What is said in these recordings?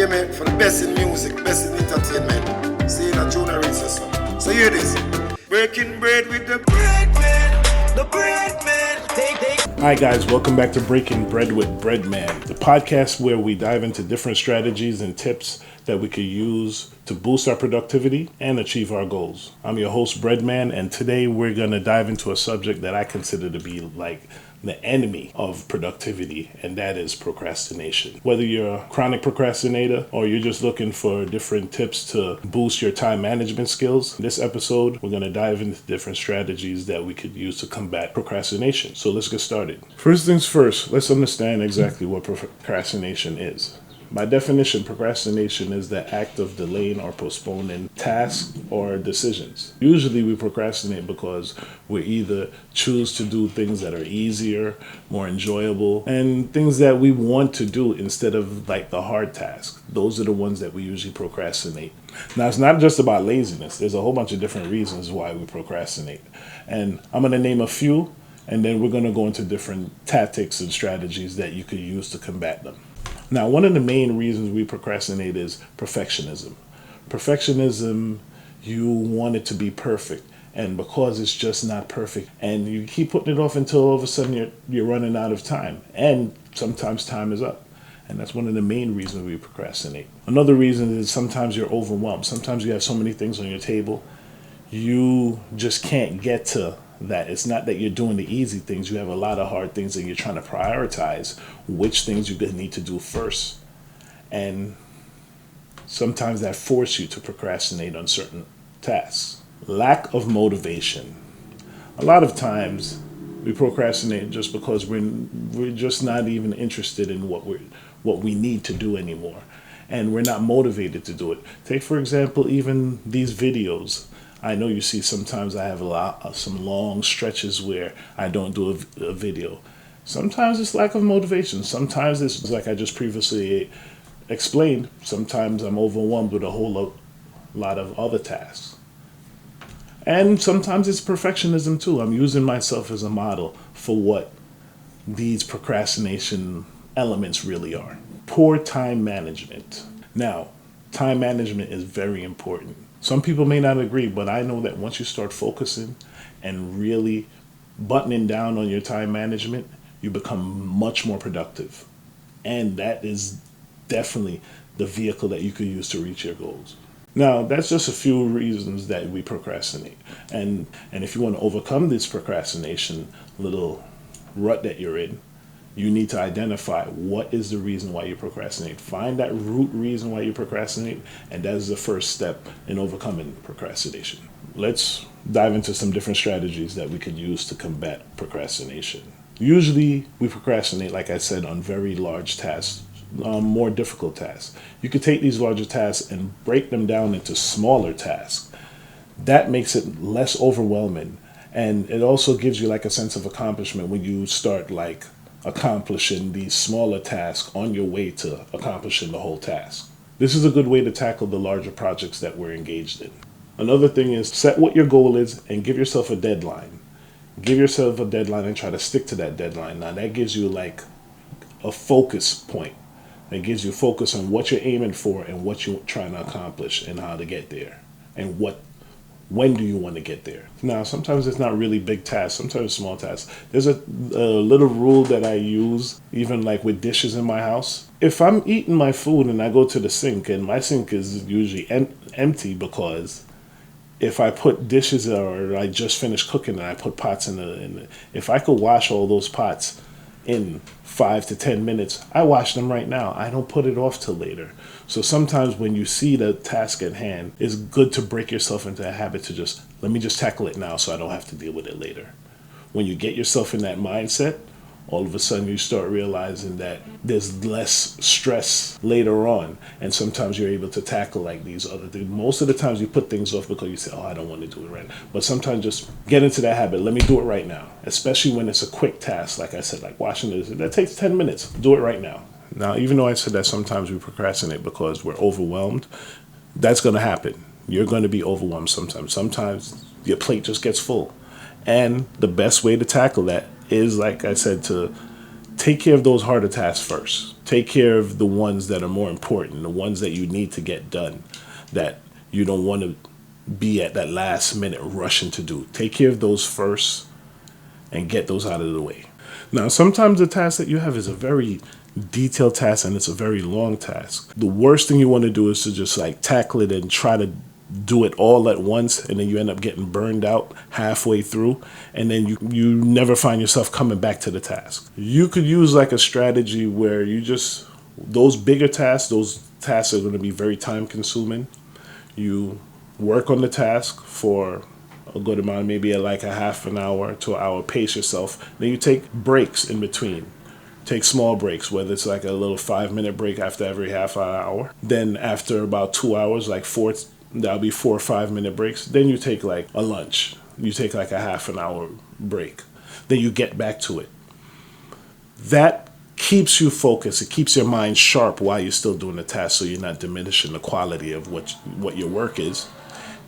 Yeah, man, for the best in music, best in entertainment. See, in a junior race. So hear this. Breaking bread with the bread man. The bread man. Take. Hi guys, welcome back to Breaking Bread with Breadman, the podcast where we dive into different strategies and tips that we could use to boost our productivity and achieve our goals. I'm your host, Breadman, and today we're going to dive into a subject that I consider to be like the enemy of productivity, and that is procrastination. Whether you're a chronic procrastinator or you're just looking for different tips to boost your time management skills, in this episode, we're going to dive into different strategies that we could use to combat procrastination. So let's get started. First things first, let's understand exactly what procrastination is. By definition, procrastination is the act of delaying or postponing tasks or decisions. Usually we procrastinate because we either choose to do things that are easier, more enjoyable, and things that we want to do instead of like the hard tasks. Those are the ones that we usually procrastinate. Now, it's not just about laziness. There's a whole bunch of different reasons why we procrastinate. And I'm going to name a few, and then we're going to go into different tactics and strategies that you could use to combat them. Now, one of the main reasons we procrastinate is perfectionism. Perfectionism, you want it to be perfect, and because it's just not perfect, and you keep putting it off until all of a sudden you're running out of time, and sometimes time is up. And that's one of the main reasons we procrastinate. Another reason is sometimes you're overwhelmed. Sometimes you have so many things on your table, you just can't get to that. It's not that you're doing the easy things. You have a lot of hard things and you're trying to prioritize which things you need to do first. And sometimes that forces you to procrastinate on certain tasks. Lack of motivation. A lot of times we procrastinate just because we're just not even interested in what we need to do anymore. And we're not motivated to do it. Take, for example, even these videos. I know you see sometimes I have some long stretches where I don't do a video. Sometimes it's lack of motivation. Sometimes it's like I just previously explained. Sometimes I'm overwhelmed with a whole lot of other tasks. And sometimes it's perfectionism too. I'm using myself as a model for what these procrastination elements really are. Poor time management. Now, time management is very important. Some people may not agree, but I know that once you start focusing and really buttoning down on your time management, you become much more productive. And that is definitely the vehicle that you could use to reach your goals. Now, that's just a few reasons that we procrastinate. And if you want to overcome this procrastination little rut that you're in, you need to identify what is the reason why you procrastinate. Find that root reason why you procrastinate, and that is the first step in overcoming procrastination. Let's dive into some different strategies that we could use to combat procrastination. Usually, we procrastinate, like I said, on very large tasks, more difficult tasks. You could take these larger tasks and break them down into smaller tasks. That makes it less overwhelming, and it also gives you like a sense of accomplishment when you start like accomplishing these smaller tasks on your way to accomplishing the whole task. This is a good way to tackle the larger projects that we're engaged in. Another thing is set what your goal is and give yourself a deadline. Give yourself a deadline and try to stick to that deadline. Now that gives you like a focus point. It gives you focus on what you're aiming for and what you're trying to accomplish and how to get there and when do you want to get there? Now, sometimes it's not really big tasks, sometimes it's small tasks. There's a little rule that I use, even like with dishes in my house. If I'm eating my food and I go to the sink, and my sink is usually empty because if I put dishes or I just finished cooking and I put pots in if I could wash all those pots in 5 to 10 minutes, I wash them right now. I don't put it off till later. So sometimes when you see the task at hand, it's good to break yourself into a habit to let me just tackle it now so I don't have to deal with it later. When you get yourself in that mindset, all of a sudden you start realizing that there's less stress later on, and sometimes you're able to tackle like these other things. Most of the times you put things off because you say, I don't want to do it right now. But sometimes just get into that habit. Let me do it right now, especially when it's a quick task. Like I said, like washing this, that takes 10 minutes. Do it right now. Now, even though I said that sometimes we procrastinate because we're overwhelmed, that's going to happen. You're going to be overwhelmed sometimes. Sometimes your plate just gets full. And the best way to tackle that is, like I said, to take care of those harder tasks first. Take care of the ones that are more important, the ones that you need to get done, that you don't want to be at that last minute rushing to do. Take care of those first and get those out of the way. Now, sometimes the task that you have is a very detailed task and it's a very long task. The worst thing you want to do is to just like tackle it and try to do it all at once, and then you end up getting burned out halfway through, and then you never find yourself coming back to the task. You could use like a strategy where you just, those bigger tasks, those tasks are going to be very time consuming. You work on the task for a good amount, maybe like a half an hour to an hour, pace yourself. Then you take breaks in between. Take small breaks, whether it's like a little 5-minute break after every half hour. Then after about 2 hours, like that'll be 4 or 5-minute breaks. Then you take like a lunch. You take like a half an hour break. Then you get back to it. That keeps you focused. It keeps your mind sharp while you're still doing the task, so you're not diminishing the quality of what your work is.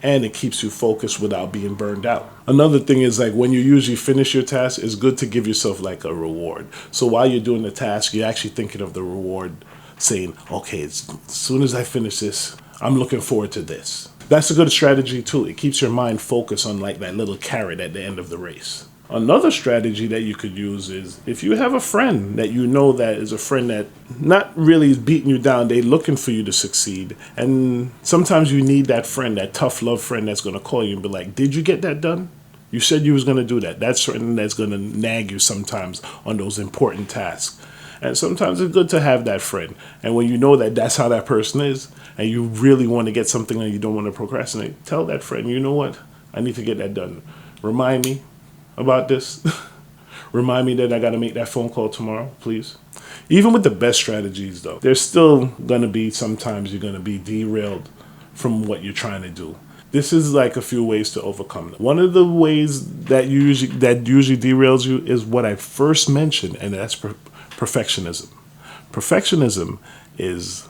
And it keeps you focused without being burned out. Another thing is like when you usually finish your task, it's good to give yourself like a reward. So while you're doing the task, you're actually thinking of the reward, saying, okay, as soon as I finish this, I'm looking forward to this. That's a good strategy too. It keeps your mind focused on like that little carrot at the end of the race. Another strategy that you could use is if you have a friend that you know that is a friend that not really is beating you down, they're looking for you to succeed. And sometimes you need that friend, that tough love friend that's going to call you and be like, did you get that done? You said you was going to do that. That's certain that's going to nag you sometimes on those important tasks. And sometimes it's good to have that friend. And when you know that that's how that person is, and you really want to get something and you don't want to procrastinate, tell that friend, you know what? I need to get that done. Remind me about this. Remind me that I got to make that phone call tomorrow, please. Even with the best strategies, though, there's still going to be sometimes you're going to be derailed from what you're trying to do. This is like a few ways to overcome them. One of the ways that usually derails you is what I first mentioned, and that's perfectionism. Perfectionism is,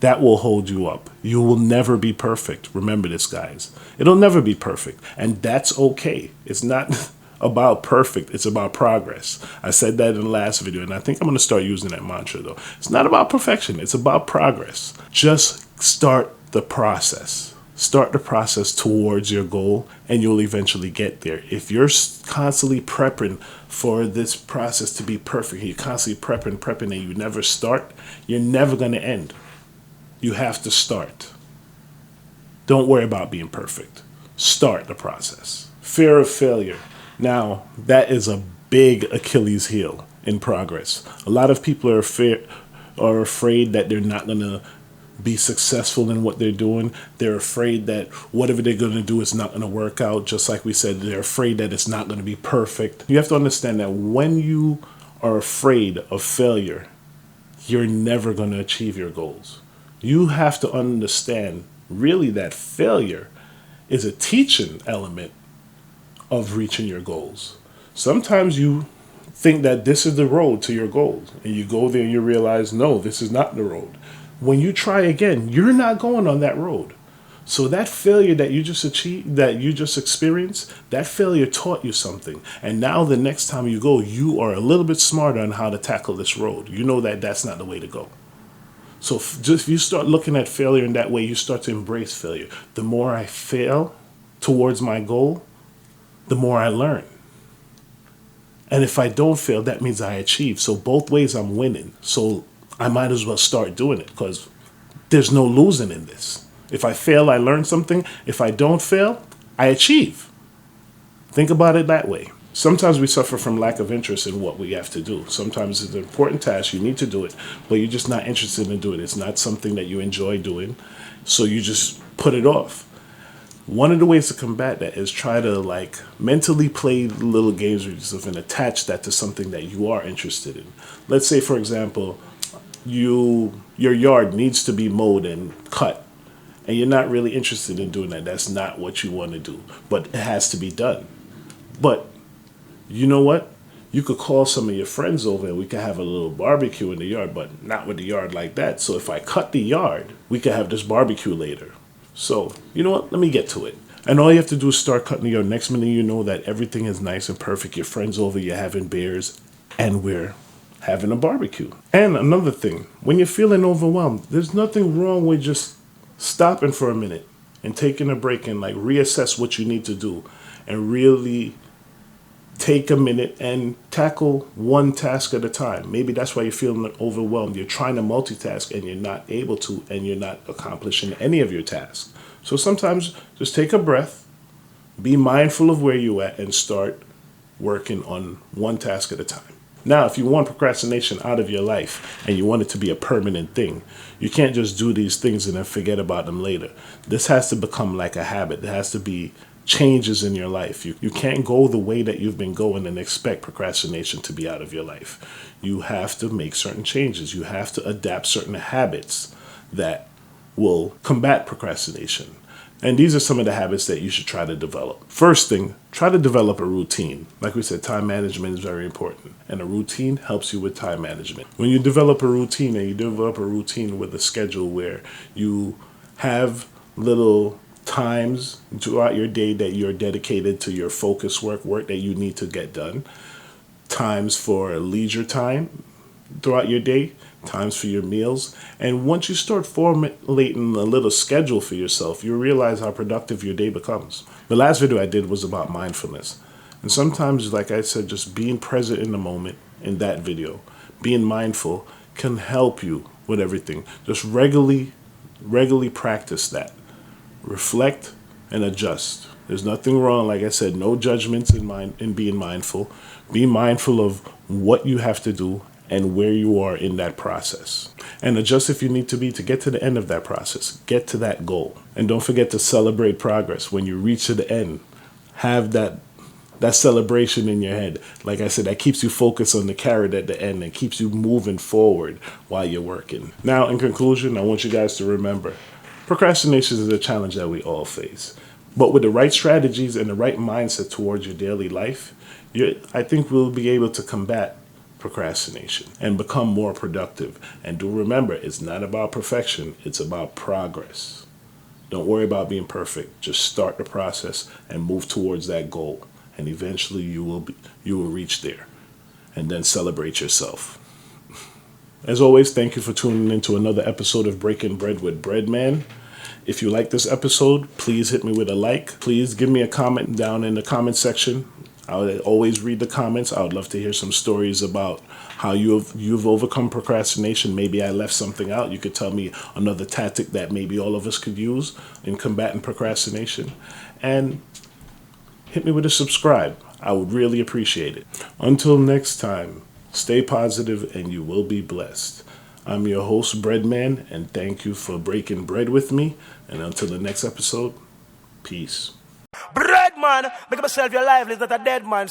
that will hold you up. You will never be perfect. Remember this, guys. It'll never be perfect. And that's okay. It's not about perfect. It's about progress. I said that in the last video, and I think I'm going to start using that mantra, though. It's not about perfection. It's about progress. Just start the process. Start the process towards your goal, and you'll eventually get there. If you're constantly prepping for this process to be perfect, you're constantly prepping, and you never start, you're never going to end. You have to start. Don't worry about being perfect. Start the process. Fear of failure. Now, that is a big Achilles heel in progress. A lot of people are afraid that they're not going to be successful in what they're doing. They're afraid that whatever they're going to do is not going to work out. Just like we said, they're afraid that it's not going to be perfect. You have to understand that when you are afraid of failure, you're never going to achieve your goals. You have to understand really that failure is a teaching element of reaching your goals. Sometimes you think that this is the road to your goals, and you go there and you realize, no, this is not the road. When you try again, you're not going on that road. So that failure that you just achieved, that you just experienced, that failure taught you something. And now the next time you go, you are a little bit smarter on how to tackle this road. You know that that's not the way to go. So if you start looking at failure in that way, you start to embrace failure. The more I fail towards my goal, the more I learn. And if I don't fail, that means I achieve. So both ways I'm winning. So I might as well start doing it because there's no losing in this. If I fail, I learn something. If I don't fail, I achieve. Think about it that way. Sometimes we suffer from lack of interest in what we have to do. Sometimes it's an important task, you need to do it, but you're just not interested in doing it. It's not something that you enjoy doing, so you just put it off. One of the ways to combat that is try to mentally play little games with yourself and attach that to something that you are interested in. Let's say, for example, your yard needs to be mowed and cut, and you're not really interested in doing that. That's not what you want to do, but it has to be done. But you know what? You could call some of your friends over and we could have a little barbecue in the yard, but not with the yard like that. So if I cut the yard, we could have this barbecue later. So, you know what? Let me get to it. And all you have to do is start cutting your next minute. You know that everything is nice and perfect. Your friends over, you're having beers, and we're having a barbecue. And another thing, when you're feeling overwhelmed, there's nothing wrong with just stopping for a minute and taking a break and like reassess what you need to do and really take a minute and tackle one task at a time. Maybe that's why you're feeling overwhelmed. You're trying to multitask and you're not able to, and you're not accomplishing any of your tasks. So sometimes just take a breath, be mindful of where you're at, and start working on one task at a time. Now, if you want procrastination out of your life and you want it to be a permanent thing, you can't just do these things and then forget about them later. This has to become like a habit. There has to be changes in your life. You can't go the way that you've been going and expect procrastination to be out of your life. You have to make certain changes. You have to adapt certain habits that will combat procrastination. And these are some of the habits that you should try to develop. First thing, try to develop a routine. Like we said, time management is very important. And a routine helps you with time management. When you develop a routine and you develop a routine with a schedule where you have little times throughout your day that you're dedicated to your focus work that you need to get done, times for leisure time throughout your day, times for your meals. And once you start formulating a little schedule for yourself, you realize how productive your day becomes. The last video I did was about mindfulness. And sometimes, like I said, just being present in the moment in that video, being mindful can help you with everything. Just regularly practice that. Reflect and adjust. There's nothing wrong, like I said, no judgments in being mindful. Be mindful of what you have to do and where you are in that process. And adjust if you need to be to get to the end of that process. Get to that goal. And don't forget to celebrate progress. When you reach to the end, have that celebration in your head. Like I said, that keeps you focused on the carrot at the end and keeps you moving forward while you're working. Now, in conclusion, I want you guys to remember, procrastination is a challenge that we all face. But with the right strategies and the right mindset towards your daily life, I think we'll be able to combat procrastination and become more productive. And do remember, it's not about perfection, it's about progress. Don't worry about being perfect. Just start the process and move towards that goal. And eventually you will reach there. And then celebrate yourself. As always, thank you for tuning in to another episode of Breaking Bread with Breadman. If you like this episode, please hit me with a like. Please give me a comment down in the comment section. I would always read the comments. I would love to hear some stories about how you've overcome procrastination. Maybe I left something out. You could tell me another tactic that maybe all of us could use in combating procrastination. And hit me with a subscribe. I would really appreciate it. Until next time, stay positive and you will be blessed. I'm your host, Breadman, and thank you for breaking bread with me. And until the next episode, peace. Bread man, make myself your lively, not a dead man.